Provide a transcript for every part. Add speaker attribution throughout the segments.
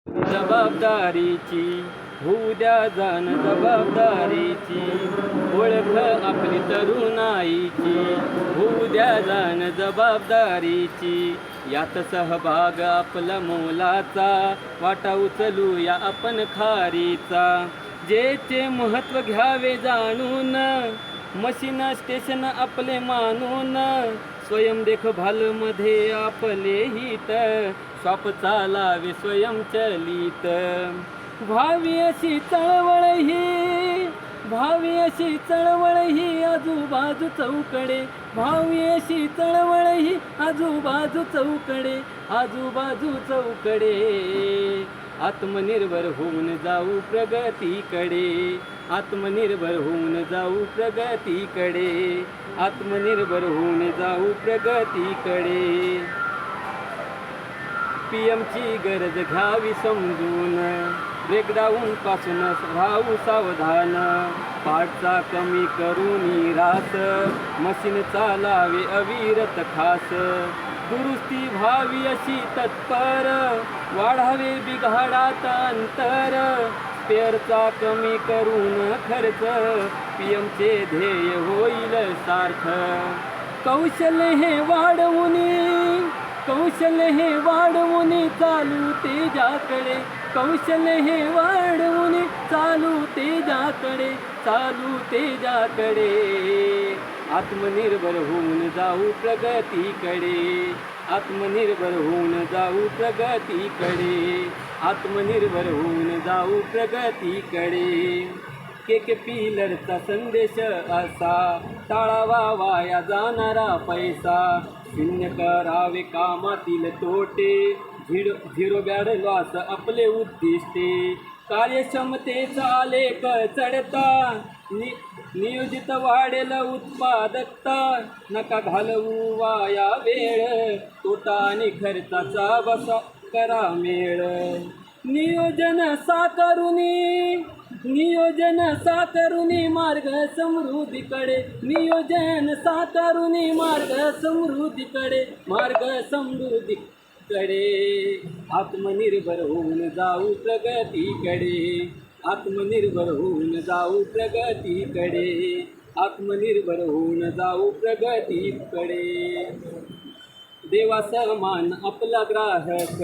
Speaker 1: जबाबदारीची होऊ द्या जाण जबाबदारीची ओळख आपली तरुणाईची होऊ द्या जाण जबाबदारीची यात सहभाग आपला मोलाचा वाटा उचलूया आपण खारीचा जेचे महत्त्व घ्यावे जाणून मशीन स्टेशन आपले मानून स्वयं देखभालमध्ये आपले हित शॉप चालावे स्वयंचलित व्हावी अशी चळवळ ही आजूबाजू चौकडे व्हावी अशी चळवळ ही आजूबाजू चौकडे आत्मनिर्भर होऊन जाऊ प्रगतीकडे आत्मनिर्भर होऊन जाऊ प्रगतीकडे आत्मनिर्भर होऊन जाऊ प्रगतीकडे पीएमची गरज घ्यावी समजून ब्रेकडाऊन पासून राहू सावधान पाठचा कमी करून रास मशीन चालावे अविरत खास दुरुस्ती व्हावी अशी तत्पर वाढावे बिघाडात अंतर स्पेअरचा कमी करून खर्च पीएमचे ध्येय होईल सार्थ कौशल्य हे वाढवून चालू तेजाकडे कौशल्य हे वाढवून चालू तेजाकडे आत्मनिर्भर होऊन जाऊ प्रगतीकडे आत्मनिर्भर होऊन जाऊ प्रगतीकडे आत्मनिर्भर होऊन जाऊ प्रगतीकडे के पिलरचा संदेश असा टाळावा वाया जाणारा पैसा शून्य करावे कामातील तोटे झिरो बॅड लॉस आपले उद्दिष्टे कार्यक्षमतेचा आलेख चढता नियोजित वाढेल उत्पादकता नका घालवू वाया वेळ तोटा आणि खर्चाचा बसा करा मेळ नियोजन साकारुनी मार्ग समृद्धीकडे आत्मनिर्भर होऊन जाऊ प्रगतीकडे आत्मनिर्भर होऊन जाऊ प्रगतीकडे देवा समान आपला ग्राहक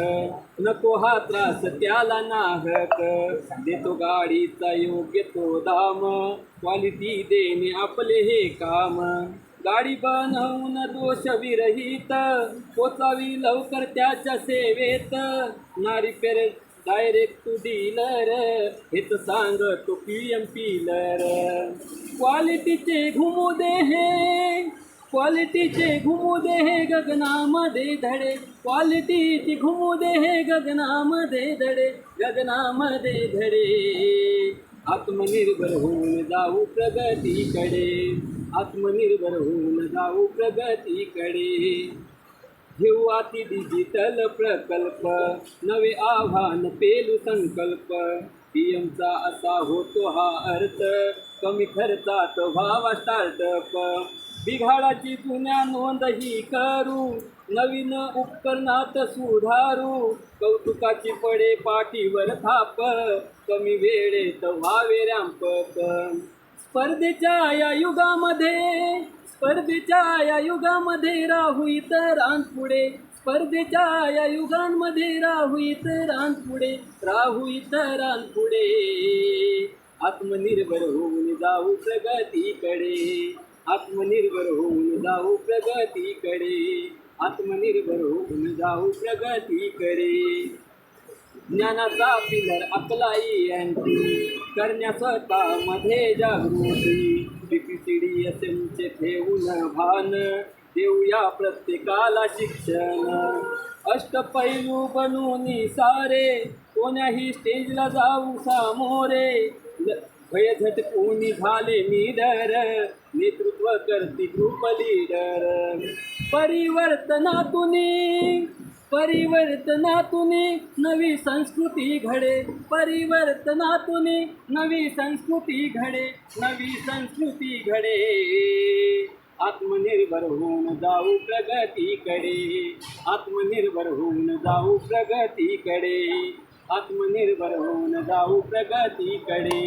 Speaker 1: नको हा त्रास त्याला नाहक देतो गाडीचा योग्य तो दाम क्वालिटी देणे आपले हे काम गाडी बनवून दोष विरहित पोचावी लवकर त्याच्या सेवेत ना रिपेअर डायरेक्ट टू डीलर हेच सांगतो पीएम पिलर क्वालिटीचे घुमू दे हे गगनामध्ये धडे आत्मनिर्भर होऊन जाऊ प्रगतीकडे घेऊ अति डिजिटल प्रकल्प नवे आव्हान पेलू संकल्प पीएमचा असा होतो हा अर्थ कमी खर्चात व्हावा स्टार्टअप बिघाडाची जुन्या नोंदही करू नवीन उपकरणात सुधारू कौतुकाची पडे पाठीवर थाप कमी वेळेत व्हावे रॅम्पअप स्पर्धेच्या या युगामध्ये राहू इतरांपुढे आत्मनिर्भर होऊन जाऊ प्रगतीकडे आत्मनिर्भर होऊन जाऊ प्रगतीकडे ज्ञानाचा पिलर आपलाई एंट्री करण्या स्वतःमध्ये जागृती BPCDSMचे ठेवून भान देऊया प्रत्येकाला शिक्षण अष्टपैलू बनून सारे कोण्याही स्टेजला जाऊ सामोरे भय झटकून झाले निडर नेतृत्व करती ग्रुप लीडर परिवर्तनातून नवी संस्कृती घडे आत्मनिर्भर होऊन जाऊ प्रगतीकडे आत्मनिर्भर होऊन जाऊ प्रगतीकडे.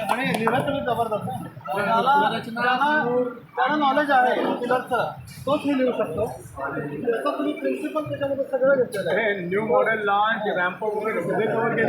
Speaker 2: आणि लिहिलं तुम्ही जबरदस्त आहे. त्याला नॉलेज आहे पिलरचं, तोच मी लिहू शकतो. तसं तुम्ही प्रिन्सिपल त्याच्यामध्ये सगळं घेतलेलं आहे.
Speaker 3: न्यू मॉडेल लॉन्च रॅम्प वगैरे सगळे कव्हर केले.